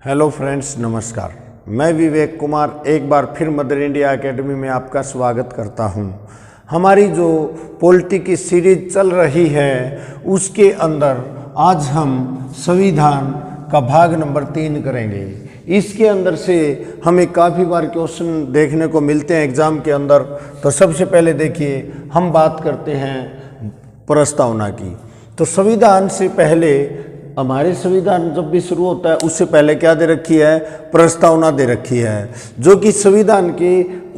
Hello friends, नमस्कार। मैं विवेक कुमार एक बार फिर मदर इंडिया एकेडमी में आपका स्वागत करता हूं। हमारी जो पॉलिटी की सीरीज चल रही है उसके अंदर आज हम संविधान का भाग नंबर 3 करेंगे। इसके अंदर से हमें काफ़ी बार क्वेश्चन देखने को मिलते हैं एग्ज़ाम के अंदर। तो सबसे पहले देखिए, हम बात करते हैं प्रस्तावना की। तो संविधान से पहले हमारे संविधान जब भी शुरू होता है उससे पहले क्या दे रखी है? प्रस्तावना दे रखी है, जो कि संविधान के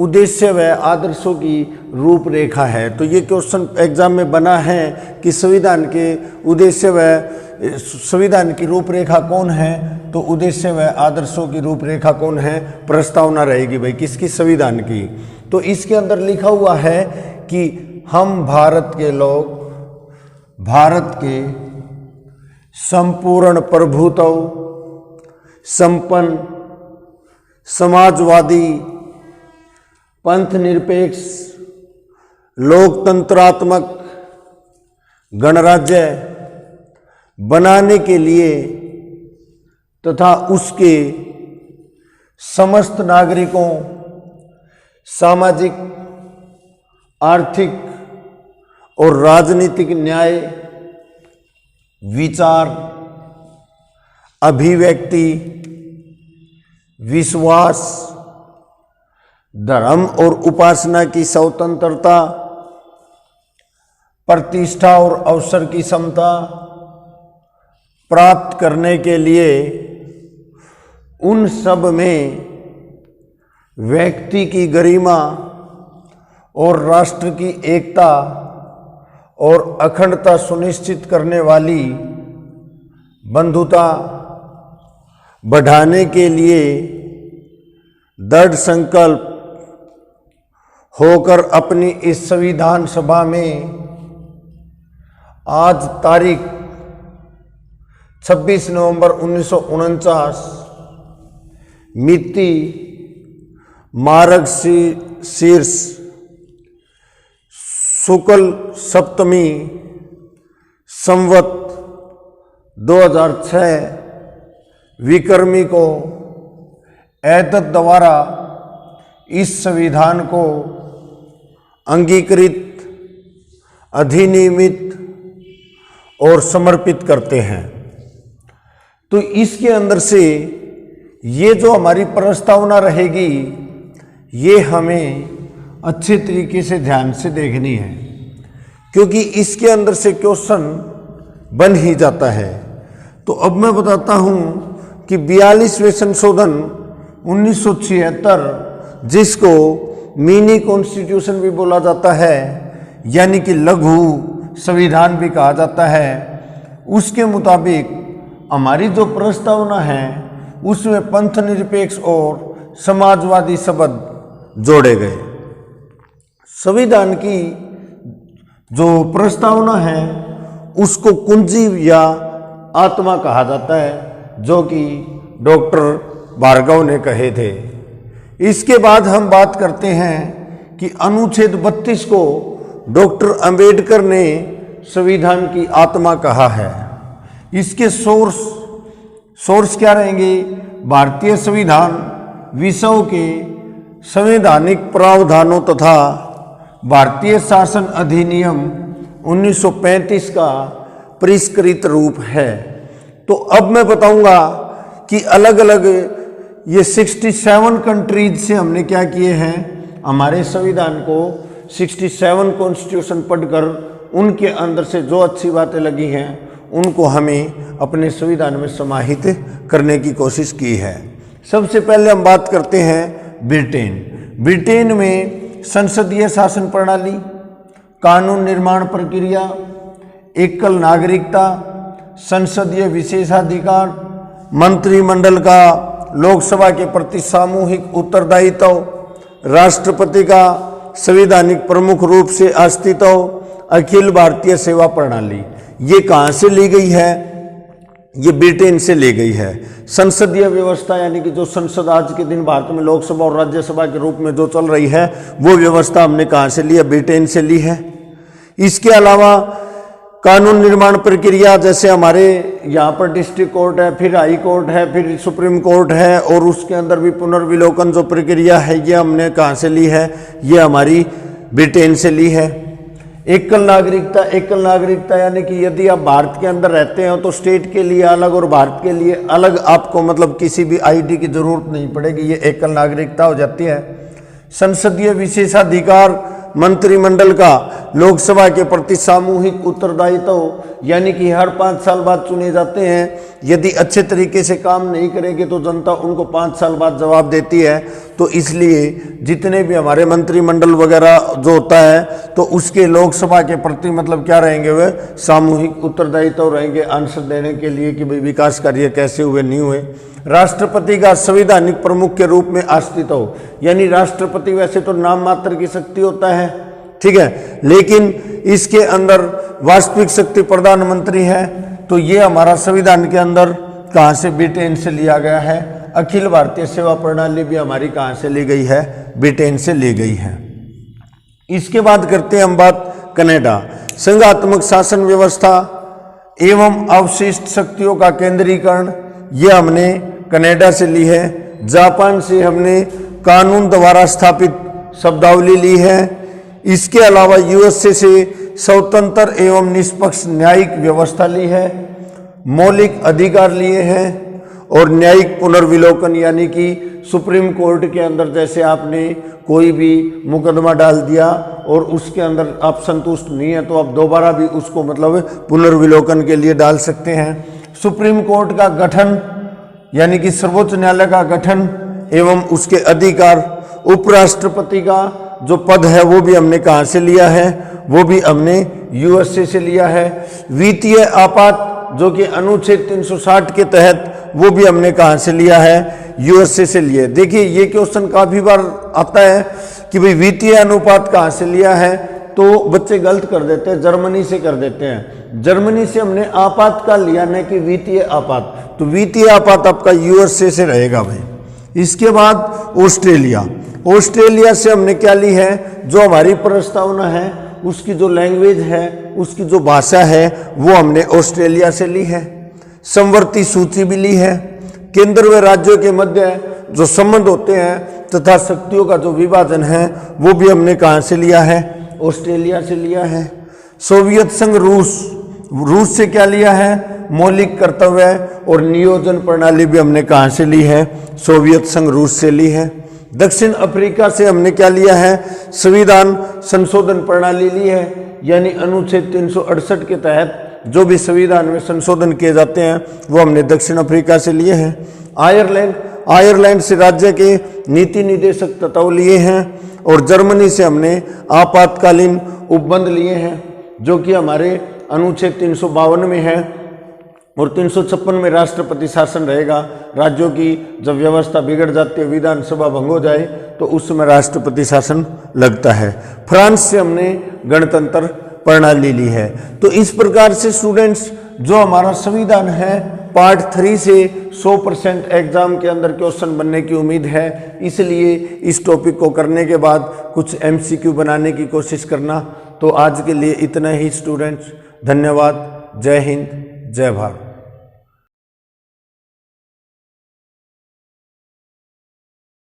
उद्देश्य व आदर्शों की रूपरेखा है। तो ये क्वेश्चन एग्जाम में बना है कि संविधान के उद्देश्य व संविधान की रूपरेखा कौन है? तो उद्देश्य व आदर्शों की रूपरेखा कौन है? प्रस्तावना रहेगी भाई, किसकी? संविधान की। तो इसके अंदर लिखा हुआ है कि हम भारत के लोग भारत के संपूर्ण प्रभुत्व संपन्न समाजवादी पंथ निरपेक्ष लोकतंत्रात्मक गणराज्य बनाने के लिए तथा उसके समस्त नागरिकों सामाजिक, आर्थिक और राजनीतिक न्याय, विचार, अभिव्यक्ति, विश्वास, धर्म और उपासना की स्वतंत्रता, प्रतिष्ठा और अवसर की समता प्राप्त करने के लिए उन सब में व्यक्ति की गरिमा और राष्ट्र की एकता और अखंडता सुनिश्चित करने वाली बंधुता बढ़ाने के लिए दृढ़ संकल्प होकर अपनी इस संविधान सभा में आज तारीख 26 नवंबर 1949 मिति मार्गशीर्ष शुक्ल सप्तमी संवत 2006 विक्रमी को एतद द्वारा इस संविधान को अंगीकृत, अधिनियमित और समर्पित करते हैं। तो इसके अंदर से ये जो हमारी प्रस्तावना रहेगी ये हमें अच्छे तरीके से ध्यान से देखनी है, क्योंकि इसके अंदर से क्वेश्चन बन ही जाता है। तो अब मैं बताता हूं कि 42वें संशोधन 1976, जिसको मिनी कॉन्स्टिट्यूशन भी बोला जाता है, यानी कि लघु संविधान भी कहा जाता है, उसके मुताबिक हमारी जो प्रस्तावना है उसमें पंथ निरपेक्ष और समाजवादी शब्द जोड़े गए। संविधान की जो प्रस्तावना है उसको कुंजी या आत्मा कहा जाता है, जो कि डॉक्टर भार्गव ने कहे थे। इसके बाद हम बात करते हैं कि अनुच्छेद 32 को डॉक्टर अंबेडकर ने संविधान की आत्मा कहा है। इसके सोर्स क्या रहेंगे? भारतीय संविधान विषयों के संवैधानिक प्रावधानों तथा भारतीय शासन अधिनियम 1935 का परिष्कृत रूप है। तो अब मैं बताऊंगा कि अलग अलग ये 67 कंट्रीज से हमने क्या किए हैं, हमारे संविधान को 67 कॉन्स्टिट्यूशन पढ़कर उनके अंदर से जो अच्छी बातें लगी हैं उनको हमें अपने संविधान में समाहित करने की कोशिश की है। सबसे पहले हम बात करते हैं ब्रिटेन में संसदीय शासन प्रणाली, कानून निर्माण प्रक्रिया, एकल नागरिकता, संसदीय विशेषाधिकार, मंत्रिमंडल का लोकसभा के प्रति सामूहिक उत्तरदायित्व, राष्ट्रपति का संवैधानिक प्रमुख रूप से अस्तित्व, अखिल भारतीय सेवा प्रणाली। ये कहाँ से ली गई है? ये ब्रिटेन से ली गई है। संसदीय व्यवस्था, यानी कि जो संसद आज के दिन भारत में लोकसभा और राज्यसभा के रूप में जो चल रही है, वो व्यवस्था हमने कहाँ से ली है? ब्रिटेन से ली है। इसके अलावा कानून निर्माण प्रक्रिया, जैसे हमारे यहाँ पर डिस्ट्रिक्ट कोर्ट है, फिर हाई कोर्ट है, फिर सुप्रीम कोर्ट है, और उसके अंदर भी पुनर्विलोकन जो प्रक्रिया है ये हमने कहाँ से ली है, ये हमारी ब्रिटेन से ली है। एकल नागरिकता, एकल नागरिकता यानी कि यदि आप भारत के अंदर रहते हो तो स्टेट के लिए अलग और भारत के लिए अलग आपको मतलब किसी भी आईडी की जरूरत नहीं पड़ेगी, ये एकल नागरिकता हो जाती है। संसदीय विशेषाधिकार, मंत्रिमंडल का लोकसभा के प्रति सामूहिक उत्तरदायित्व, यानी कि हर 5 साल बाद चुने जाते हैं। यदि अच्छे तरीके से काम नहीं करेंगे तो जनता उनको 5 साल बाद जवाब देती है। तो इसलिए जितने भी हमारे मंत्रिमंडल वगैरह जो होता है तो उसके लोकसभा के प्रति मतलब क्या रहेंगे, वे सामूहिक उत्तरदायित्व रहेंगे आंसर देने के लिए कि भाई विकास कार्य कैसे हुए नहीं हुए। राष्ट्रपति का संवैधानिक प्रमुख के रूप में अस्तित्व, यानी राष्ट्रपति वैसे तो नाम मात्र की शक्ति होता है, ठीक है, लेकिन इसके अंदर वास्तविक शक्ति प्रधानमंत्री है। तो ये हमारा संविधान के अंदर कहाँ से, ब्रिटेन से लिया गया है। अखिल भारतीय सेवा प्रणाली भी हमारी कहाँ से ली गई है, ब्रिटेन से ली गई है। इसके बाद करते हैं हम बात कनाडा। संघात्मक शासन व्यवस्था एवं अवशिष्ट शक्तियों का केंद्रीकरण, ये हमने कनाडा से ली है। जापान से हमने कानून द्वारा स्थापित शब्दावली ली है। इसके अलावा यूएसए से स्वतंत्र एवं निष्पक्ष न्यायिक व्यवस्था ली है, मौलिक अधिकार लिए हैं, और न्यायिक पुनर्विलोकन, यानी कि सुप्रीम कोर्ट के अंदर जैसे आपने कोई भी मुकदमा डाल दिया और उसके अंदर आप संतुष्ट नहीं है तो आप दोबारा भी उसको मतलब पुनर्विलोकन के लिए डाल सकते हैं। सुप्रीम कोर्ट का गठन, यानी कि सर्वोच्च न्यायालय का गठन एवं उसके अधिकार। उपराष्ट्रपति का जो पद है वो भी हमने कहाँ से लिया है, वो भी हमने यूएसए से लिया है। वित्तीय आपात जो कि अनुच्छेद 360 के तहत, वो भी हमने कहाँ से लिया है, यूएसए से लिए। देखिए ये क्वेश्चन काफी बार आता है कि भाई वित्तीय अनुपात कहाँ से लिया है, तो बच्चे गलत कर देते हैं, जर्मनी से कर देते हैं। जर्मनी से हमने आपातकाल लिया, नहीं कि वित्तीय आपात, तो वित्तीय आपात आपका यूएसए से रहेगा भाई। इसके बाद ऑस्ट्रेलिया, ऑस्ट्रेलिया से हमने क्या ली है, जो हमारी प्रस्तावना है उसकी जो लैंग्वेज है, उसकी जो भाषा है, वो हमने ऑस्ट्रेलिया से ली है। समवर्ती सूची भी ली है। केंद्र व राज्यों के मध्य जो संबंध होते हैं तथा शक्तियों का जो विभाजन है, वो भी हमने कहाँ से लिया है, ऑस्ट्रेलिया से लिया है। सोवियत संघ रूस से क्या लिया है, मौलिक कर्तव्य और नियोजन प्रणाली भी हमने कहाँ से ली है, सोवियत संघ रूस से ली है। दक्षिण अफ्रीका से हमने क्या लिया है, संविधान संशोधन प्रणाली ली है, यानी अनुच्छेद 368 के तहत जो भी संविधान में संशोधन किए जाते हैं वो हमने दक्षिण अफ्रीका से लिए हैं। आयरलैंड से राज्य के नीति निदेशक तत्व लिए हैं, और जर्मनी से हमने आपातकालीन उपबंध लिए हैं, जो कि हमारे अनुच्छेद 352 में है, और 356 में राष्ट्रपति शासन रहेगा। राज्यों की जब व्यवस्था बिगड़ जाती है, विधानसभा भंग हो जाए, तो उस समय राष्ट्रपति शासन लगता है। फ्रांस से हमने गणतंत्र प्रणाली ली है। तो इस प्रकार से स्टूडेंट्स जो हमारा संविधान है, पार्ट 3 से 100% एग्जाम के अंदर क्वेश्चन बनने की उम्मीद है। इसलिए इस टॉपिक को करने के बाद कुछ MCQ बनाने की कोशिश करना। तो आज के लिए इतना ही स्टूडेंट्स, धन्यवाद। जय हिंद, जय भारत।